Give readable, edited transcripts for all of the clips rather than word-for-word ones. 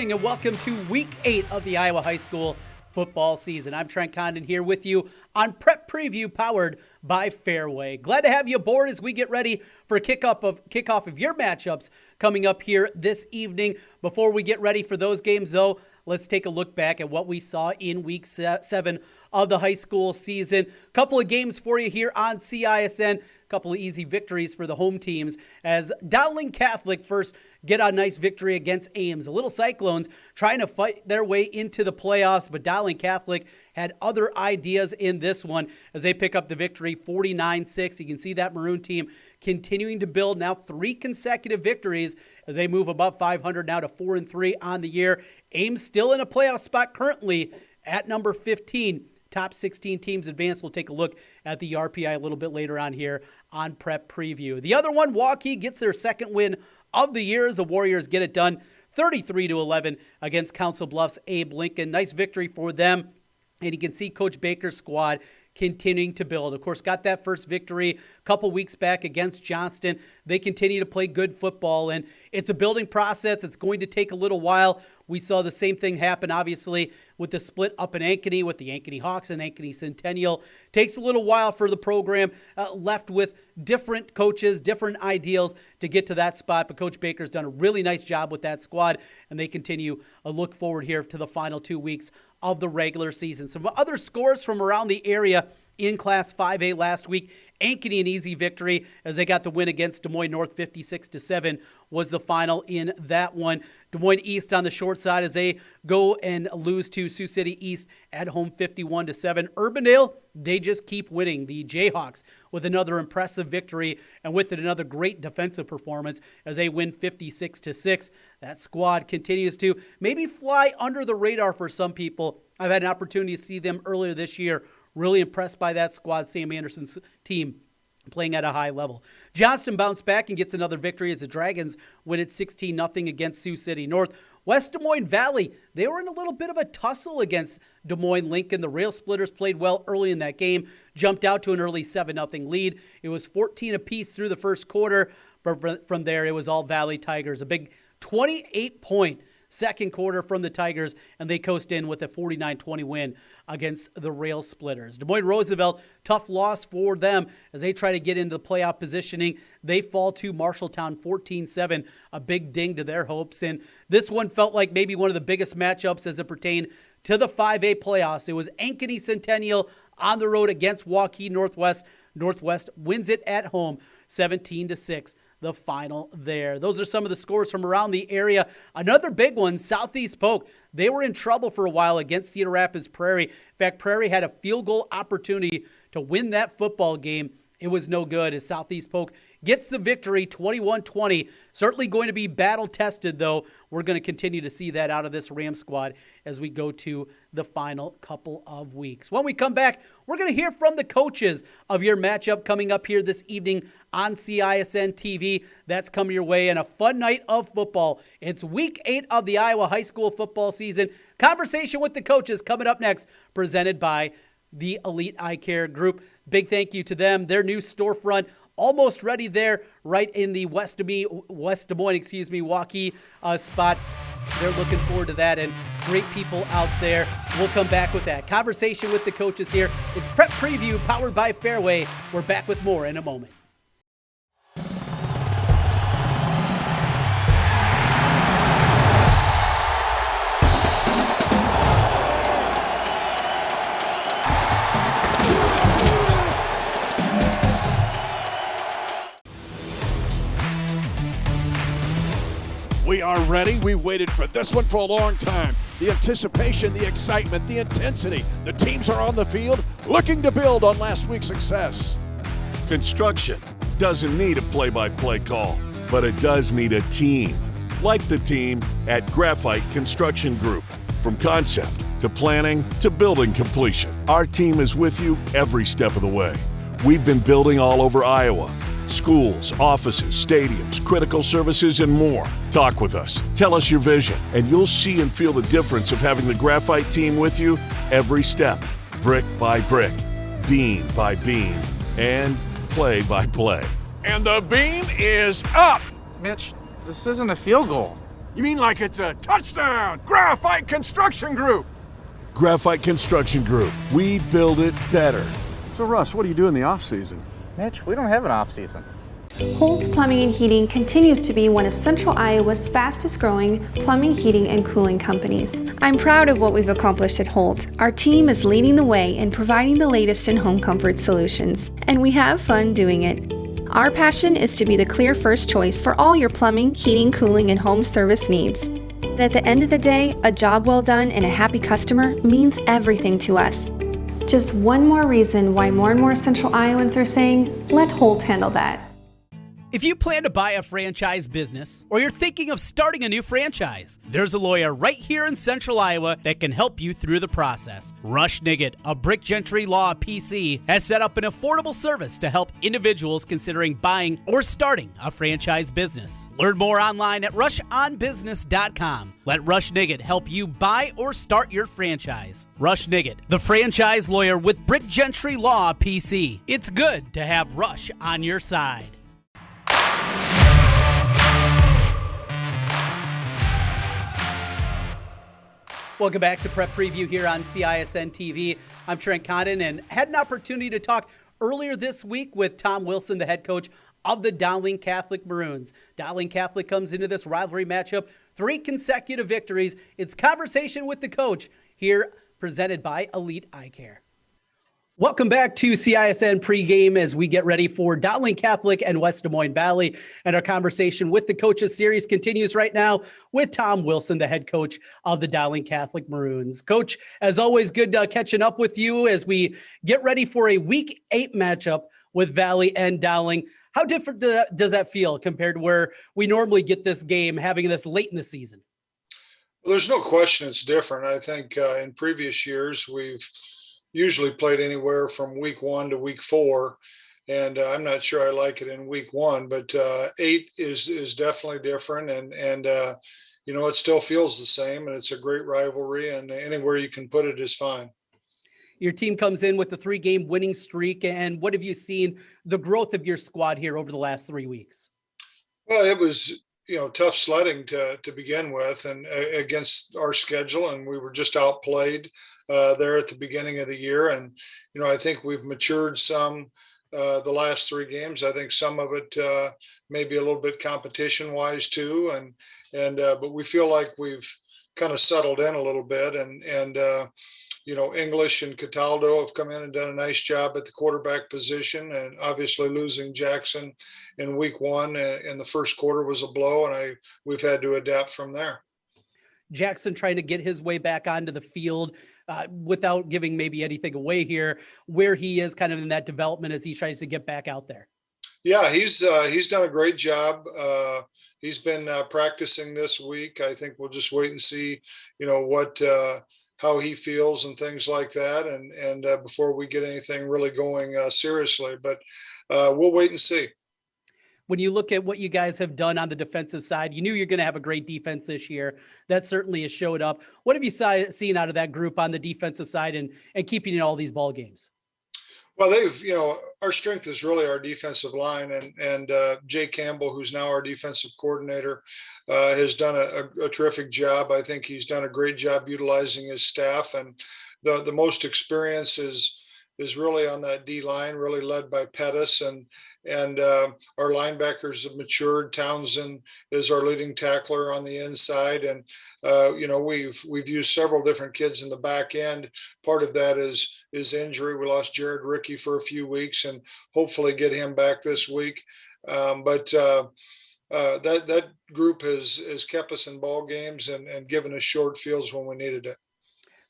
evening and welcome to Week 8 of the Iowa High School football season. I'm Trent Condon here with you on Prep Preview powered by Fairway. Glad to have you aboard as we get ready for a kickoff of your matchups coming up here this evening. Before we get ready for those games, though, let's take a look back at what we saw in Week 7 of the high school season. Couple of games for you here on CISN. Couple of easy victories for the home teams as Dowling Catholic first get a nice victory against Ames. The Little Cyclones trying to fight their way into the playoffs, but Dowling Catholic had other ideas in this one as they pick up the victory 49-6. You can see that Maroon team continuing to build now 3 consecutive victories as they move above 500 now to 4-3 on the year. Ames still in a playoff spot currently at number 15. Top 16 teams advanced. We'll take a look at the RPI a little bit later on here on Prep Preview. The other one, Waukee gets their second win of the year as the Warriors get it done 33-11 against Council Bluffs Abe Lincoln. Nice victory for them. And you can see Coach Baker's squad continuing to build. Of course, got that first victory a couple weeks back against Johnston. They continue to play good football, and it's a building process. It's going to take a little while. We saw the same thing happen, obviously, with the split up in Ankeny with the Ankeny Hawks and Ankeny Centennial. Takes a little while for the program left with different coaches, different ideals to get to that spot. But Coach Baker's done a really nice job with that squad, and they continue a look forward here to the final 2 weeks of the regular season. Some other scores from around the area in Class 5A last week. Ankeny an easy victory as they got the win against Des Moines North 56-7 was the final in that one. Des Moines East on the short side as they go and lose to Sioux City East at home 51-7. Urbandale, they just keep winning. The Jayhawks with another impressive victory and with it another great defensive performance as they win 56-6. That squad continues to maybe fly under the radar for some people. I've had an opportunity to see them earlier this year. Really impressed by that squad, Sam Anderson's team playing at a high level. Johnston bounced back and gets another victory as the Dragons win at 16-0 against Sioux City North. West Des Moines Valley, they were in a little bit of a tussle against Des Moines Lincoln. The Rail Splitters played well early in that game, jumped out to an early 7-0 lead. It was 14 apiece through the first quarter, but from there it was all Valley Tigers. A big 28-point second quarter from the Tigers, and they coast in with a 49-20 win against the Rail Splitters. Des Moines Roosevelt, tough loss for them as they try to get into the playoff positioning. They fall to Marshalltown 14-7, a big ding to their hopes. And this one felt like maybe one of the biggest matchups as it pertained to the 5A playoffs. It was Ankeny Centennial on the road against Waukee Northwest. Northwest wins it at home 17-6. The final there. Those are some of the scores from around the area. Another big one, Southeast Polk. They were in trouble for a while against Cedar Rapids Prairie. In fact, Prairie had a field goal opportunity to win that football game. It was no good as Southeast Polk gets the victory 21-20. Certainly going to be battle tested, though. We're going to continue to see that out of this Ram squad as we go to the final couple of weeks. When we come back, we're going to hear from the coaches of your matchup coming up here this evening on CISN TV. That's coming your way, and a fun night of football. It's Week 8 of the Iowa High School football season. Conversation with the coaches coming up next, presented by the Elite Eye Care Group. Big thank you to them. Their new storefront almost ready there right in the West Des Moines, Waukee spot. They're looking forward to that, and great people out there. We'll come back with that. Conversation with the coaches here. It's Prep Preview powered by Fairway. We're back with more in a moment. We are ready. We've waited for this one for a long time. The anticipation, the excitement, the intensity. The teams are on the field looking to build on last week's success. Construction doesn't need a play-by-play call, but it does need a team. Like the team at Graphite Construction Group. From concept to planning to building completion, our team is with you every step of the way. We've been building all over Iowa. Schools, offices, stadiums, critical services, and more. Talk with us. Tell us your vision, and you'll see and feel the difference of having the Graphite team with you every step, brick by brick, beam by beam, and play by play. And the beam is up. Mitch, this isn't a field goal. You mean like it's a touchdown? Graphite Construction Group. Graphite Construction Group. We build it better. So Russ, what do you do in the off-season? Mitch, we don't have an off-season. Holt's Plumbing and Heating continues to be one of Central Iowa's fastest growing plumbing, heating, and cooling companies. I'm proud of what we've accomplished at Holt. Our team is leading the way in providing the latest in home comfort solutions, and we have fun doing it. Our passion is to be the clear first choice for all your plumbing, heating, cooling, and home service needs. But at the end of the day, a job well done and a happy customer means everything to us. Just one more reason why more and more Central Iowans are saying, let Holt handle that. If you plan to buy a franchise business or you're thinking of starting a new franchise, there's a lawyer right here in Central Iowa that can help you through the process. Rush Niggett of Brick Gentry Law PC has set up an affordable service to help individuals considering buying or starting a franchise business. Learn more online at rushonbusiness.com. Let Rush Niggett help you buy or start your franchise. Rush Niggett, the franchise lawyer with Brick Gentry Law PC. It's good to have Rush on your side. Welcome back to Prep Preview here on CISN TV. I'm Trent Condon and had an opportunity to talk earlier this week with Tom Wilson, the head coach of the Dowling Catholic Maroons. Dowling Catholic comes into this rivalry matchup 3 consecutive victories. It's Conversation with the Coach here, presented by Elite Eye Care. Welcome back to CISN pregame as we get ready for Dowling Catholic and West Des Moines Valley. And our conversation with the coaches series continues right now with Tom Wilson, the head coach of the Dowling Catholic Maroons. Coach, as always, good catching up with you as we get ready for a Week 8 matchup with Valley and Dowling. How different does that feel compared to where we normally get this game, having this late in the season? Well, there's no question it's different. I think in previous years we've usually played anywhere from week 1 to week 4. And I'm not sure I like it in week 1, but 8 is definitely different. And it still feels the same, and it's a great rivalry, and anywhere you can put it is fine. Your team comes in with a 3-game winning streak. And what have you seen the growth of your squad here over the last 3 weeks? Well, it was, tough sledding to begin with, and against our schedule, and we were just outplayed there at the beginning of the year. And, I think we've matured some the last 3 games. I think some of it maybe a little bit competition wise too. But we feel like we've kind of settled in a little bit, and English and Cataldo have come in and done a nice job at the quarterback position, and obviously losing Jackson in week 1 in the first quarter was a blow, and we've had to adapt from there. Jackson trying to get his way back onto the field without giving maybe anything away here, where he is kind of in that development as he tries to get back out there. Yeah, he's done a great job. He's been practicing this week. I think we'll just wait and see, how he feels and things like that, and before we get anything really going seriously. But we'll wait and see. When you look at what you guys have done on the defensive side, you knew you're going to have a great defense this year. That certainly has showed up. What have you seen out of that group on the defensive side and keeping in all these ball games? Well, our strength is really our defensive line, and Jay Campbell, who's now our defensive coordinator, has done a terrific job. I think he's done a great job utilizing his staff, and the most experience is really on that D line, really led by Pettis, and our linebackers have matured. Townsend is our leading tackler on the inside, and we've used several different kids in the back end. Part of that is injury. We lost Jared Rickey for a few weeks, and hopefully get him back this week. But that group has kept us in ball games and given us short fields when we needed it.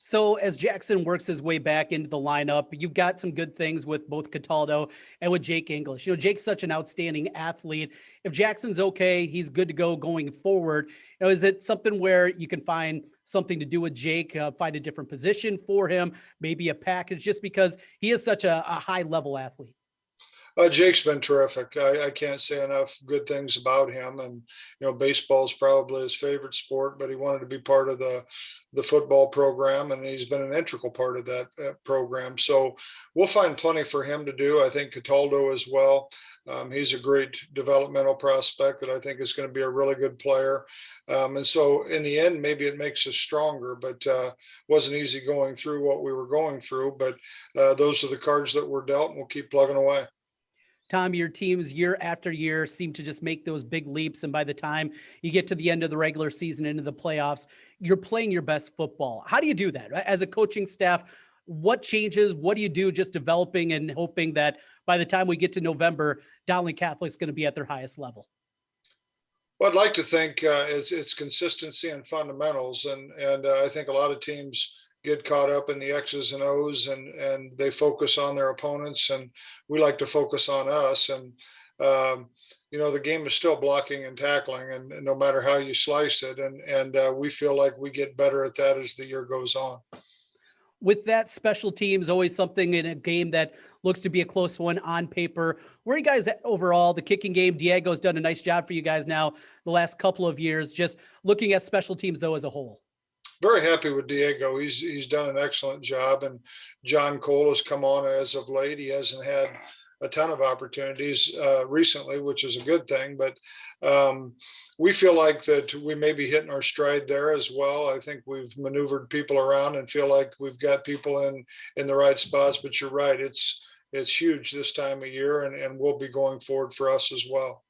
So as Jackson works his way back into the lineup, you've got some good things with both Cataldo and with Jake English. Jake's such an outstanding athlete. If Jackson's okay, he's good to go going forward. Is it something where you can find something to do with Jake, find a different position for him, maybe a package, just because he is such a high-level athlete? Jake's been terrific. I can't say enough good things about him. And, baseball is probably his favorite sport, but he wanted to be part of the football program, and he's been an integral part of that program. So we'll find plenty for him to do. I think Cataldo as well. He's a great developmental prospect that I think is going to be a really good player. And so in the end, maybe it makes us stronger, but wasn't easy going through what we were going through. But those are the cards that were dealt, and we'll keep plugging away. Tom, your teams year after year seem to just make those big leaps. And by the time you get to the end of the regular season, into the playoffs, you're playing your best football. How do you do that? As a coaching staff, what changes? What do you do just developing and hoping that by the time we get to November, Dowling Catholic's going to be at their highest level? Well, I'd like to think it's consistency and fundamentals. And I think a lot of teams get caught up in the X's and O's and they focus on their opponents, and we like to focus on us. And, the game is still blocking and tackling, and no matter how you slice it. And we feel like we get better at that as the year goes on. With that, special teams, always something in a game that looks to be a close one on paper. Where are you guys at overall? The kicking game, Diego's done a nice job for you guys now the last couple of years. Just looking at special teams, though, as a whole. Very happy with Diego. He's done an excellent job, and John Cole has come on as of late. He hasn't had a ton of opportunities recently, which is a good thing, but we feel like that we may be hitting our stride there as well. I think we've maneuvered people around and feel like we've got people in the right spots, but you're right. It's huge this time of year, and will be going forward for us as well.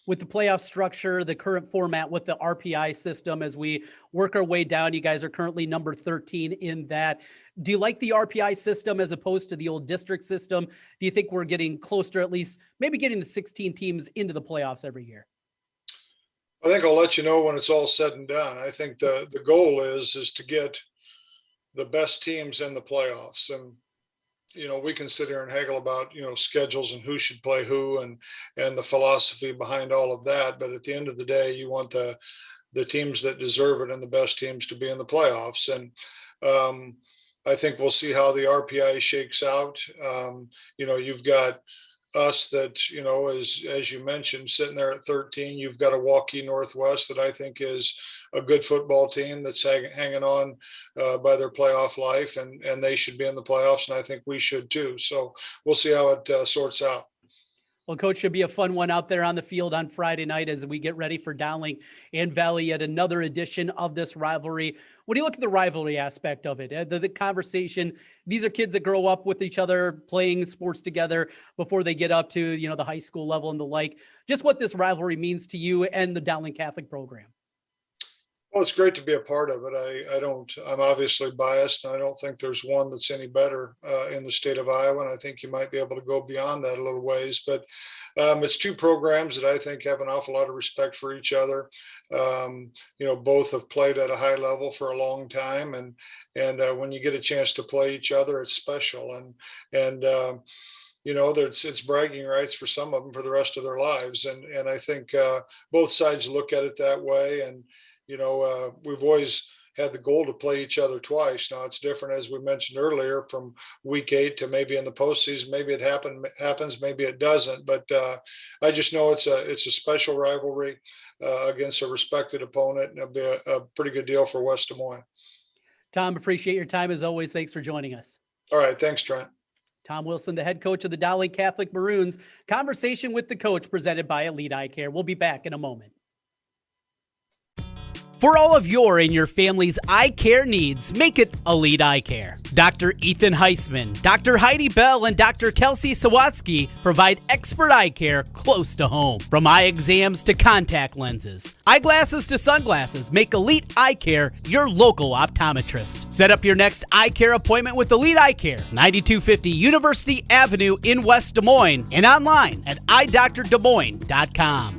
With the playoff structure, the current format with the RPI system, as we work our way down, you guys are currently number 13 in that. Do you like the RPI system as opposed to the old district system? Do you think we're getting close to at least maybe getting the 16 teams into the playoffs every year? I think I'll let you know when it's all said and done. I think the goal is to get the best teams in the playoffs. And we can sit here and haggle about, schedules and who should play who and the philosophy behind all of that. But at the end of the day, you want the teams that deserve it and the best teams to be in the playoffs. And I think we'll see how the RPI shakes out. You've got us that, as you mentioned, sitting there at 13, you've got a Waukee Northwest that I think is a good football team that's hanging on by their playoff life, and they should be in the playoffs, and I think we should too. So we'll see how it sorts out. Well, Coach, should be a fun one out there on the field on Friday night as we get ready for Dowling and Valley at another edition of this rivalry. What do you look at the rivalry aspect of it? The conversation, these are kids that grow up with each other, playing sports together before they get up to, the high school level and the like. Just what this rivalry means to you and the Dowling Catholic program. Well, it's great to be a part of it. I'm obviously biased, and I don't think there's one that's any better in the state of Iowa. And I think you might be able to go beyond that a little ways, but it's two programs that I think have an awful lot of respect for each other. Both have played at a high level for a long time, and when you get a chance to play each other, it's special. And it's bragging rights for some of them for the rest of their lives. And I think both sides look at it that way. And we've always had the goal to play each other twice. Now it's different, as we mentioned earlier, from week 8 to maybe in the postseason. Maybe it happens, maybe it doesn't. But I just know it's a special rivalry against a respected opponent, and it'll be a pretty good deal for West Des Moines. Tom, appreciate your time as always. Thanks for joining us. All right, thanks, Trent. Tom Wilson, the head coach of the Dowling Catholic Maroons. Conversation with the coach presented by Elite Eye Care. We'll be back in a moment. For all of your and your family's eye care needs, make it Elite Eye Care. Dr. Ethan Heisman, Dr. Heidi Bell, and Dr. Kelsey Sawatsky provide expert eye care close to home. From eye exams to contact lenses, eyeglasses to sunglasses, make Elite Eye Care your local optometrist. Set up your next eye care appointment with Elite Eye Care, 9250 University Avenue in West Des Moines, and online at eyedoctordesmoines.com.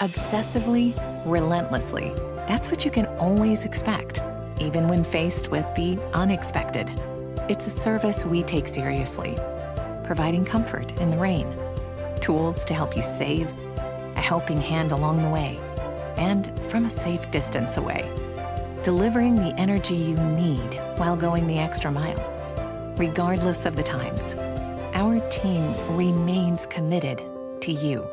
Obsessively, relentlessly. That's what you can always expect, even when faced with the unexpected. It's a service we take seriously, providing comfort in the rain, tools to help you save, a helping hand along the way, and from a safe distance away. Delivering the energy you need while going the extra mile. Regardless of the times, our team remains committed to you.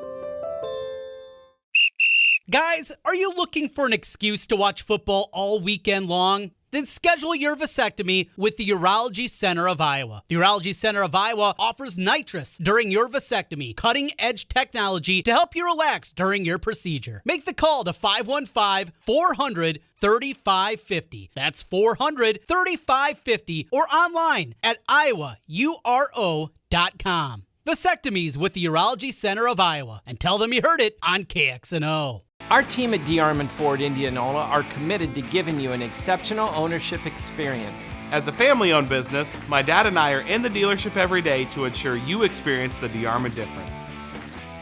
Guys, are you looking for an excuse to watch football all weekend long? Then schedule your vasectomy with the Urology Center of Iowa. The Urology Center of Iowa offers nitrous during your vasectomy, cutting-edge technology to help you relax during your procedure. Make the call to 515-400-3550. That's 400-3550 or online at iowauro.com. Vasectomies with the Urology Center of Iowa, and tell them you heard it on KXNO. Our team at D. Armand Ford Indianola are committed to giving you an exceptional ownership experience. As a family-owned business, my dad and I are in the dealership every day to ensure you experience the D. Armand difference.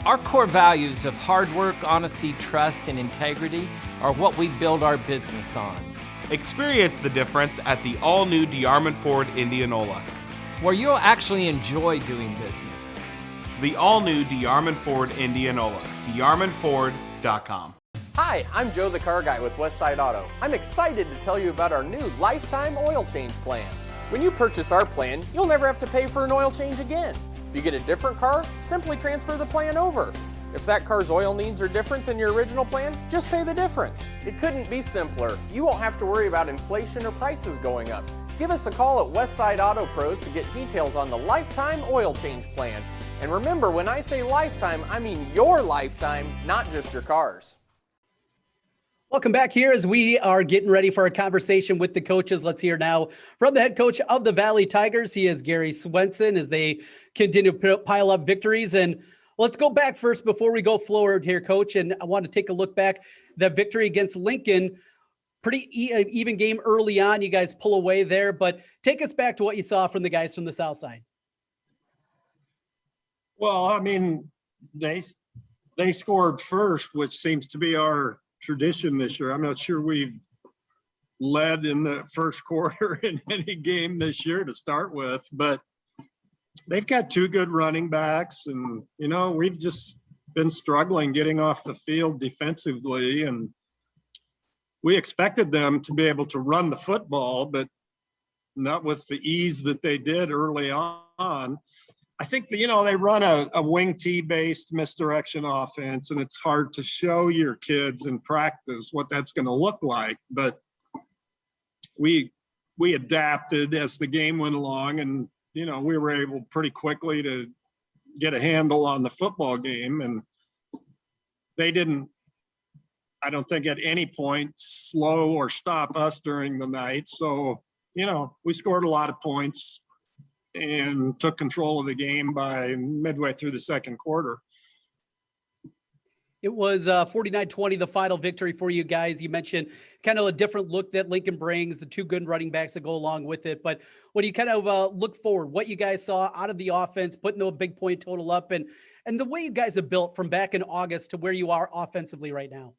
Our core values of hard work, honesty, trust, and integrity are what we build our business on. Experience the difference at the all-new D. Armand Ford Indianola, where you'll actually enjoy doing business. The all-new D. Armand Ford Indianola, darmandford.com. Hi, I'm Joe the Car Guy with Westside Auto. I'm excited to tell you about our new lifetime oil change plan. When you purchase our plan, you'll never have to pay for an oil change again. If you get a different car, simply transfer the plan over. If that car's oil needs are different than your original plan, just pay the difference. It couldn't be simpler. You won't have to worry about inflation or prices going up. Give us a call at Westside Auto Pros to get details on the lifetime oil change plan. And remember, when I say lifetime, I mean your lifetime, not just your car's. Welcome back here as we are getting ready for a conversation with the coaches. Let's hear now from the head coach of the Valley Tigers. He is Gary Swenson as they continue to pile up victories. And let's go back first before we go forward here, Coach. And I want to take a look back. That victory against Lincoln, pretty even game early on. You guys pull away there, but take us back to what you saw from the guys from the South Side. Well, I mean, they scored first, which seems to be our tradition this year. I'm not sure we've led in the first quarter in any game this year to start with, but they've got two good running backs, and we've just been struggling getting off the field defensively, and we expected them to be able to run the football, but not with the ease that they did early on. I think that, they run a wing T based misdirection offense, and it's hard to show your kids in practice what that's going to look like. But we adapted as the game went along, and, we were able pretty quickly to get a handle on the football game, and they didn't, I don't think at any point slow or stop us during the night. So, we scored a lot of points and took control of the game by midway through the second quarter. It was 49-20, the final victory for you guys. You mentioned kind of a different look that Lincoln brings, the two good running backs that go along with it. But when you kind of look forward, what you guys saw out of the offense, putting a big point total up, and the way you guys have built from back in August to where you are offensively right now.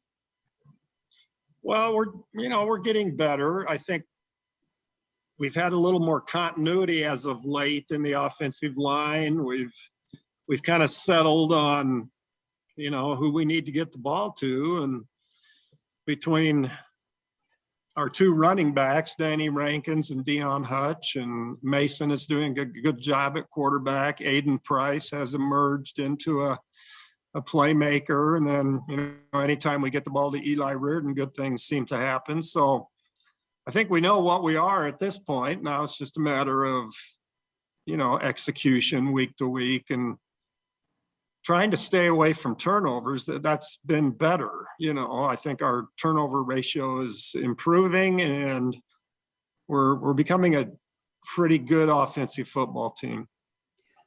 Well, we're getting better. I think we've had a little more continuity as of late in the offensive line. We've kind of settled on, who we need to get the ball to. And between our two running backs, Danny Rankins and Dion Hutch, and Mason is doing a good job at quarterback. Aiden Price has emerged into a playmaker. And then, anytime we get the ball to Eli Reardon, good things seem to happen. So I think we know what we are at this point. Now it's just a matter of, execution week to week and trying to stay away from turnovers. That's been better. I think our turnover ratio is improving, and we're becoming a pretty good offensive football team.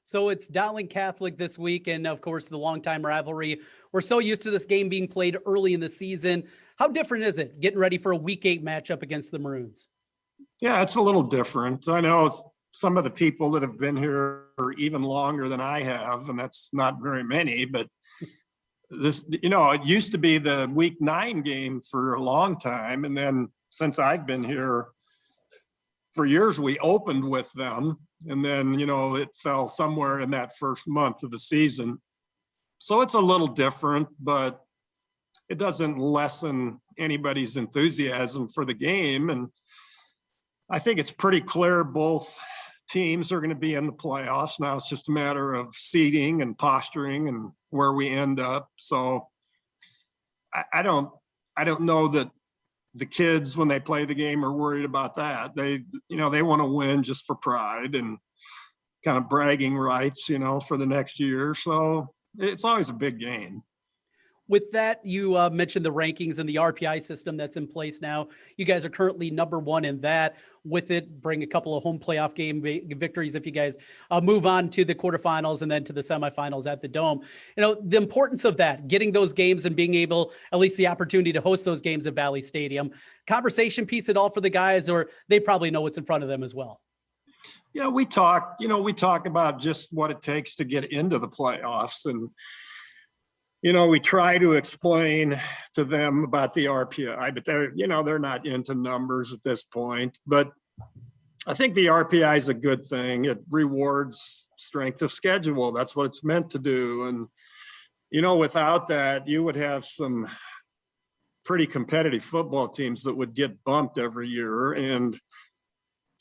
So it's Dowling Catholic this week, and of course the longtime rivalry. We're so used to this game being played early in the season. How different is it getting ready for a Week 8 matchup against the Maroons? Yeah, it's a little different. I know some of the people that have been here even longer than I have, and that's not very many, but this, it used to be the Week 9 game for a long time, and then since I've been here for years, we opened with them. And then, it fell somewhere in that first month of the season. So it's a little different, but it doesn't lessen anybody's enthusiasm for the game. And I think it's pretty clear both teams are going to be in the playoffs. Now it's just a matter of seeding and posturing and where we end up. So I don't know that the kids, when they play the game, are worried about that. They want to win just for pride and kind of bragging rights, for the next year. So it's always a big game. With that, you mentioned the rankings and the RPI system that's in place now. You guys are currently number one in that. With it, bring a couple of home playoff game victories if you guys move on to the quarterfinals and then to the semifinals at the Dome. The importance of that, getting those games and being able, at least the opportunity to host those games at Valley Stadium. Conversation piece at all for the guys, or they probably know what's in front of them as well? Yeah, we talk about just what it takes to get into the playoffs. And we try to explain to them about the RPI, but they're not into numbers at this point. But I think the RPI is a good thing. It rewards strength of schedule. That's what it's meant to do. And, without that, you would have some pretty competitive football teams that would get bumped every year. And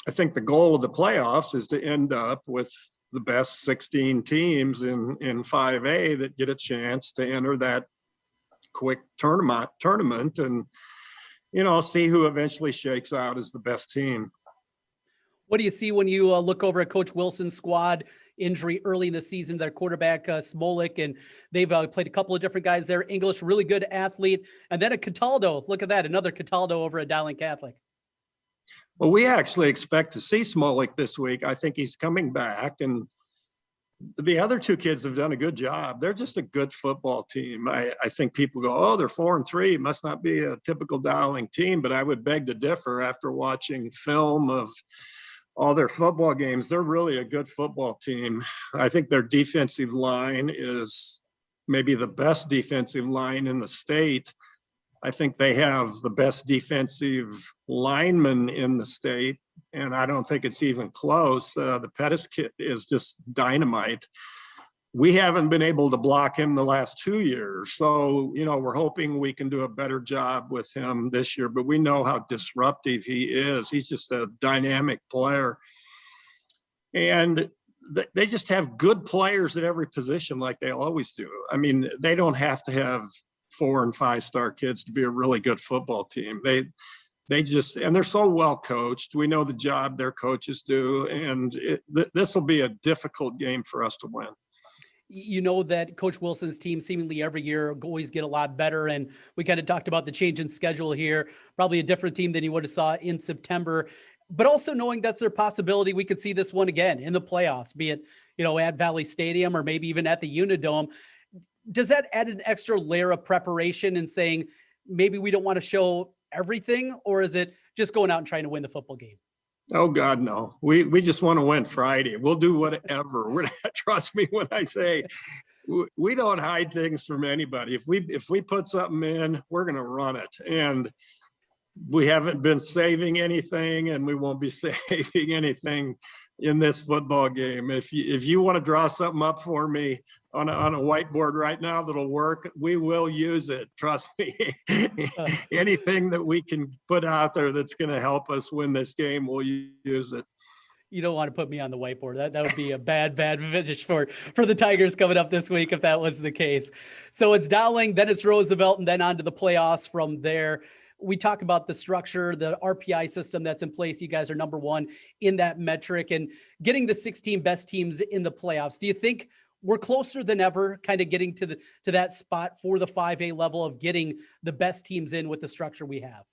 I think the goal of the playoffs is to end up with the best 16 teams in 5A that get a chance to enter that quick tournament and, see who eventually shakes out as the best team. What do you see when you look over at Coach Wilson's squad? Injury early in the season, their quarterback Smolik, and they've played a couple of different guys there. English, really good athlete. And then a Cataldo, look at that, another Cataldo over at Dowling Catholic. Well, we actually expect to see Smolik this week. I think he's coming back, and the other two kids have done a good job. They're just a good football team. I think people go, oh, they're 4-3, must not be a typical Dowling team, but I would beg to differ after watching film of all their football games. They're really a good football team. I think their defensive line is maybe the best defensive line in the state. I think they have the best defensive lineman in the state, and I don't think it's even close. The Pettis kid is just dynamite. We haven't been able to block him the last 2 years. So, we're hoping we can do a better job with him this year, but we know how disruptive he is. He's just a dynamic player. And they just have good players at every position like they always do. I mean, they don't have to have 4- and 5-star kids to be a really good football team. They just, and they're so well coached. We know the job their coaches do, and this will be a difficult game for us to win. You know that Coach Wilson's team seemingly every year always get a lot better, and we kind of talked about the change in schedule here. Probably a different team than you would have saw in September, but also knowing that's their possibility. We could see this one again in the playoffs, be it at Valley Stadium or maybe even at the Unidome. Does that add an extra layer of preparation and saying maybe we don't want to show everything, or is it just going out and trying to win the football game? Oh God, no. We just want to win Friday. We'll do whatever. Trust me when I say we don't hide things from anybody. If we put something in, we're going to run it. And we haven't been saving anything, and we won't be saving anything in this football game. If you want to draw something up for me on a whiteboard right now that'll work, we will use it. Trust me. Anything that we can put out there that's going to help us win this game, we'll use it. You don't want to put me on the whiteboard. That would be a bad finish for the Tigers coming up this week if that was the case. So it's Dowling, then it's Roosevelt, and then on to the playoffs from there. We talk about the structure, the RPI system that's in place. You guys are number one in that metric and getting the 16 best teams in the playoffs. Do you think we're closer than ever kind of getting to that spot for the 5A level of getting the best teams in with the structure we have?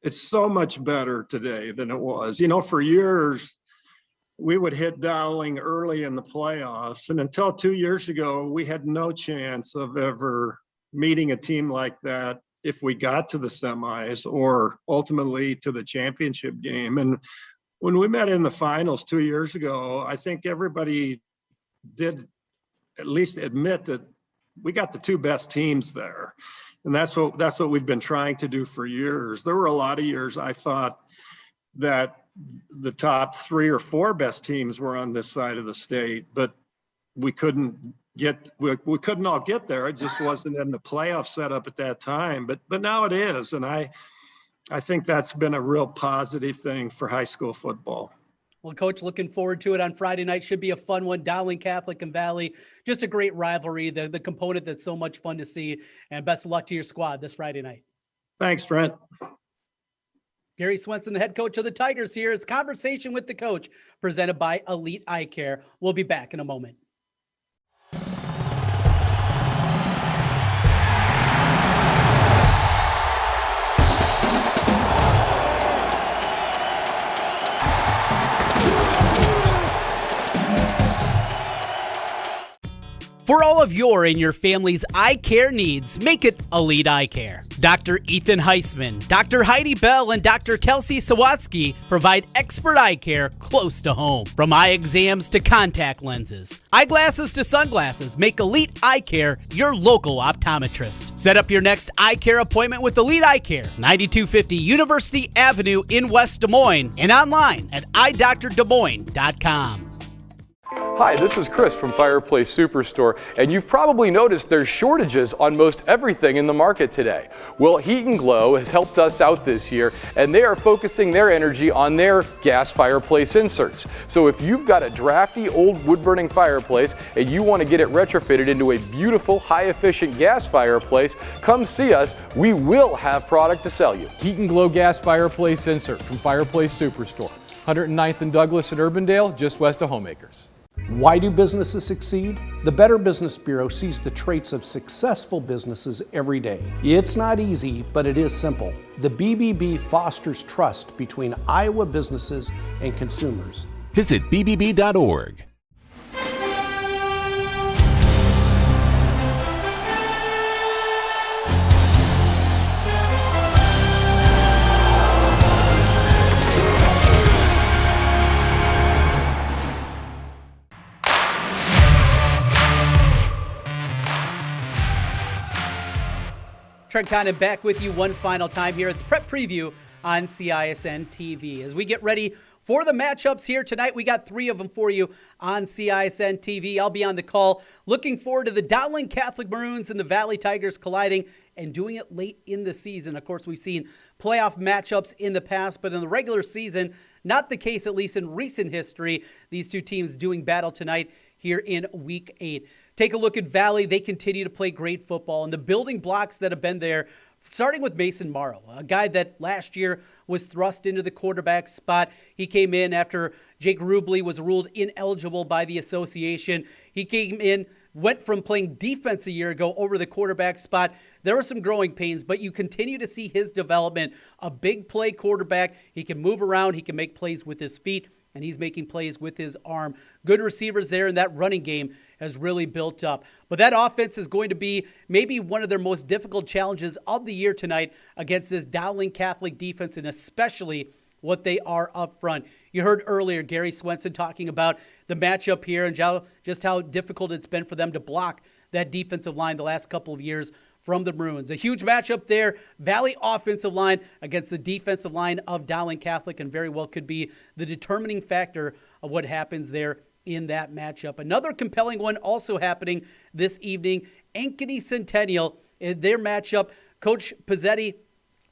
It's so much better today than it was. For years, we would hit Dowling early in the playoffs. And until 2 years ago, we had no chance of ever meeting a team like that if we got to the semis or ultimately to the championship game. And when we met in the finals 2 years ago, I think everybody did at least admit that we got the two best teams there. And that's what we've been trying to do for years. There were a lot of years I thought that the top 3 or 4 best teams were on this side of the state, but we couldn't all get there. It just wasn't in the playoff setup at that time, but now it is. And I think that's been a real positive thing for high school football. Well, Coach, looking forward to it on Friday night. Should be a fun one. Dowling Catholic and Valley, just a great rivalry, the component that's so much fun to see. And best of luck to your squad this Friday night. Thanks, Trent. Gary Swenson, the head coach of the Tigers here. It's Conversation with the Coach, presented by Elite Eye Care. We'll be back in a moment. For all of your and your family's eye care needs, make it Elite Eye Care. Dr. Ethan Heisman, Dr. Heidi Bell, and Dr. Kelsey Sawatsky provide expert eye care close to home. From eye exams to contact lenses, eyeglasses to sunglasses, make Elite Eye Care your local optometrist. Set up your next eye care appointment with Elite Eye Care, 9250 University Avenue in West Des Moines, and online at eyedoctordesmoines.com. Hi, this is Chris from Fireplace Superstore, and you've probably noticed there's shortages on most everything in the market today. Well, Heat and Glow has helped us out this year, and they are focusing their energy on their gas fireplace inserts. So if you've got a drafty old wood-burning fireplace and you want to get it retrofitted into a beautiful, high-efficient gas fireplace, come see us. We will have product to sell you. Heat and Glow gas fireplace insert from Fireplace Superstore, 109th and Douglas in Urbandale, just west of Homeacres. Why do businesses succeed? The Better Business Bureau sees the traits of successful businesses every day. It's not easy, but it is simple. The BBB fosters trust between Iowa businesses and consumers. Visit bbb.org. Trent Condon back with you one final time here. It's Prep Preview on CISN TV. As we get ready for the matchups here tonight, we got 3 of them for you on CISN TV. I'll be on the call. Looking forward to the Dowling Catholic Maroons and the Valley Tigers colliding and doing it late in the season. Of course, we've seen playoff matchups in the past, but in the regular season, not the case, at least in recent history. These two teams doing battle tonight here in Week 8. Take a look at Valley. They continue to play great football, and the building blocks that have been there, starting with Mason Morrow, a guy that last year was thrust into the quarterback spot. He came in after Jake Rubley was ruled ineligible by the association. He came in, went from playing defense a year ago over the quarterback spot. There were some growing pains, but you continue to see his development. A big play quarterback. He can move around. He can make plays with his feet, and he's making plays with his arm. Good receivers there, and that running game has really built up. But that offense is going to be maybe one of their most difficult challenges of the year tonight against this Dowling Catholic defense, and especially what they are up front. You heard earlier Gary Swenson talking about the matchup here and just how difficult it's been for them to block that defensive line the last couple of years from the Maroons. A huge matchup there. Valley offensive line against the defensive line of Dowling Catholic, and very well could be the determining factor of what happens there in that matchup. Another compelling one also happening this evening, Ankeny Centennial, in their matchup. Coach Pizzetti,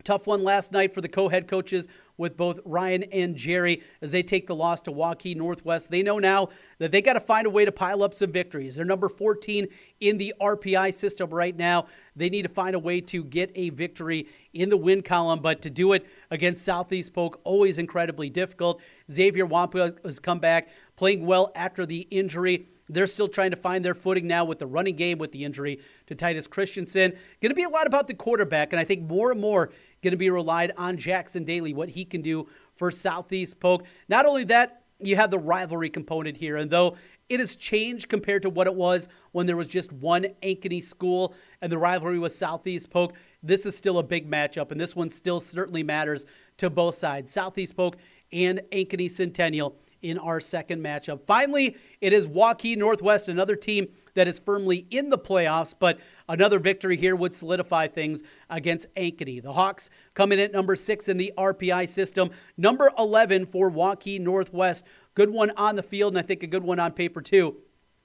tough one last night for the co-head coaches with both Ryan and Jerry as they take the loss to Waukee Northwest. They know now that they got to find a way to pile up some victories. They're number 14 in the RPI system right now. They need to find a way to get a victory in the win column, but to do it against Southeast Polk, always incredibly difficult. Xavier Wampa has come back, playing well after the injury. They're still trying to find their footing now with the running game, with the injury to Titus Christensen. Going to be a lot about the quarterback, and I think more and more going to be relied on Jackson Daly, what he can do for Southeast Polk. Not only that, you have the rivalry component here, and though it has changed compared to what it was when there was just one Ankeny school and the rivalry with Southeast Polk, this is still a big matchup, and this one still certainly matters to both sides, Southeast Polk and Ankeny Centennial, in our second matchup. Finally, it is Waukee Northwest, another team that is firmly in the playoffs, but another victory here would solidify things against Ankeny. The Hawks come in at number 6 in the RPI system, number 11 for Waukee Northwest. Good one on the field, and I think a good one on paper too,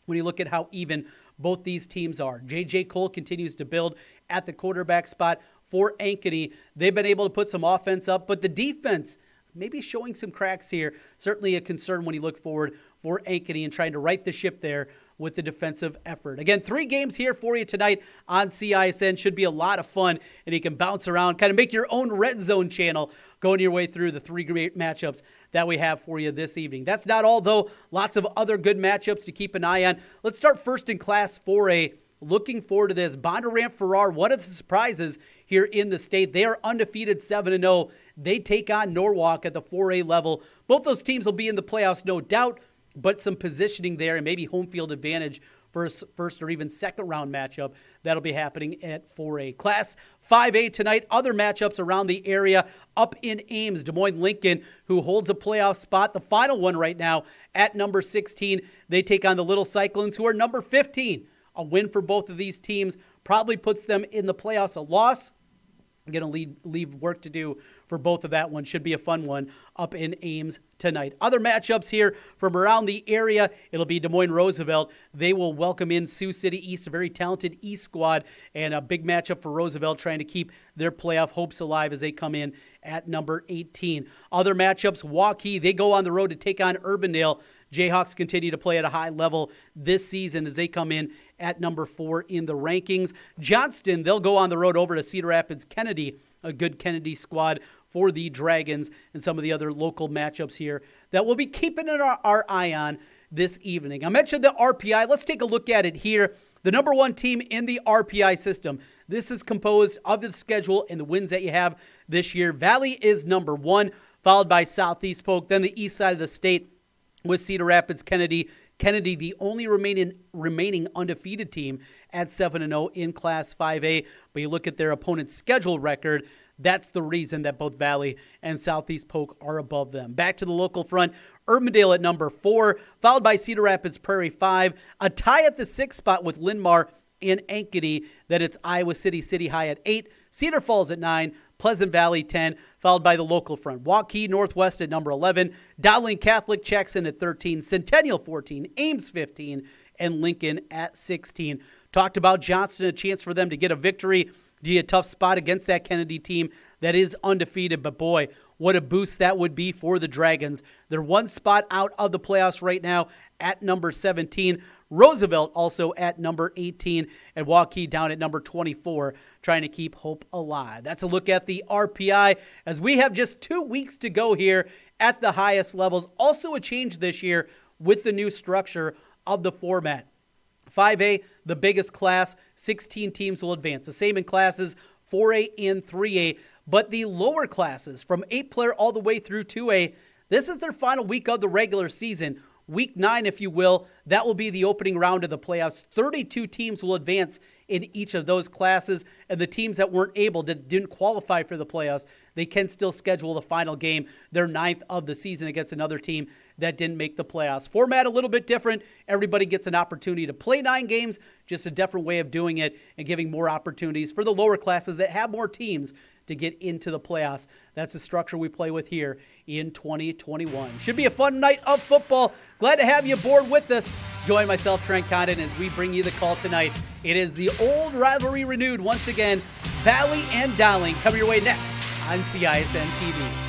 when you look at how even both these teams are. J.J. Cole continues to build at the quarterback spot for Ankeny. They've been able to put some offense up, but the defense maybe showing some cracks here. Certainly a concern when you look forward for Ankeny and trying to right the ship there with the defensive effort. Again, 3 games here for you tonight on CISN. Should be a lot of fun, and you can bounce around, kind of make your own red zone channel going your way through the 3 great matchups that we have for you this evening. That's not all, though. Lots of other good matchups to keep an eye on. Let's start first in Class 4A. Looking forward to this. Bondurant Farrar, one of the surprises here in the state. They are undefeated 7-0. They take on Norwalk at the 4A level. Both those teams will be in the playoffs, no doubt, but some positioning there and maybe home field advantage for a first or even second round matchup that'll be happening at 4A. Class 5A tonight, other matchups around the area. Up in Ames, Des Moines Lincoln, who holds a playoff spot, the final one right now at number 16. They take on the Little Cyclones, who are number 15. A win for both of these teams probably puts them in the playoffs. A loss, going to leave work to do for both of that one. Should be a fun one up in Ames tonight. Other matchups here from around the area. It'll be Des Moines Roosevelt. They will welcome in Sioux City East, a very talented East squad, and a big matchup for Roosevelt trying to keep their playoff hopes alive as they come in at number 18. Other matchups, Waukee, they go on the road to take on Urbandale. Jayhawks continue to play at a high level this season as they come in at number 4 in the rankings. Johnston, they'll go on the road over to Cedar Rapids Kennedy, a good Kennedy squad for the Dragons, and some of the other local matchups here that we'll be keeping our eye on this evening. I mentioned the RPI. Let's take a look at it here. The number 1 team in the RPI system. This is composed of the schedule and the wins that you have this year. Valley is number 1, followed by Southeast Polk, then the east side of the state with Cedar Rapids Kennedy. Kennedy, the only remaining undefeated team at 7-0 in Class 5A. But you look at their opponent's schedule record, that's the reason that both Valley and Southeast Polk are above them. Back to the local front, Urbandale at number 4, followed by Cedar Rapids Prairie 5. A tie at the 6th spot with Linn-Mar and Ankeny. Then it's Iowa City City High at 8, Cedar Falls at 9, Pleasant Valley 10, followed by the local front. Waukee Northwest at number 11, Dowling Catholic checks in at 13, Centennial 14, Ames 15, and Lincoln at 16. Talked about Johnston, a chance for them to get a victory. Be a tough spot against that Kennedy team that is undefeated, but boy, what a boost that would be for the Dragons. They're 1 spot out of the playoffs right now at number 17. Roosevelt also at number 18, and Waukee down at number 24, trying to keep hope alive. That's a look at the RPI as we have just 2 weeks to go here at the highest levels. Also a change this year with the new structure of the format. 5A, the biggest class, 16 teams will advance. The same in classes 4A and 3A, but the lower classes from 8-player all the way through 2A, this is their final week of the regular season. Week 9, if you will, that will be the opening round of the playoffs. 32 teams will advance in each of those classes, and the teams that didn't qualify for the playoffs, they can still schedule the final game, their 9th of the season, against another team that didn't make the playoffs. Format a little bit different. Everybody gets an opportunity to play 9 games, just a different way of doing it and giving more opportunities for the lower classes that have more teams to get into the playoffs. That's the structure we play with here in 2021. Should be a fun night of football. Glad to have you aboard with us. Join myself, Trent Condon, as we bring you the call tonight. It is the old rivalry renewed once again. Valley and Dowling coming your way next on CISN TV.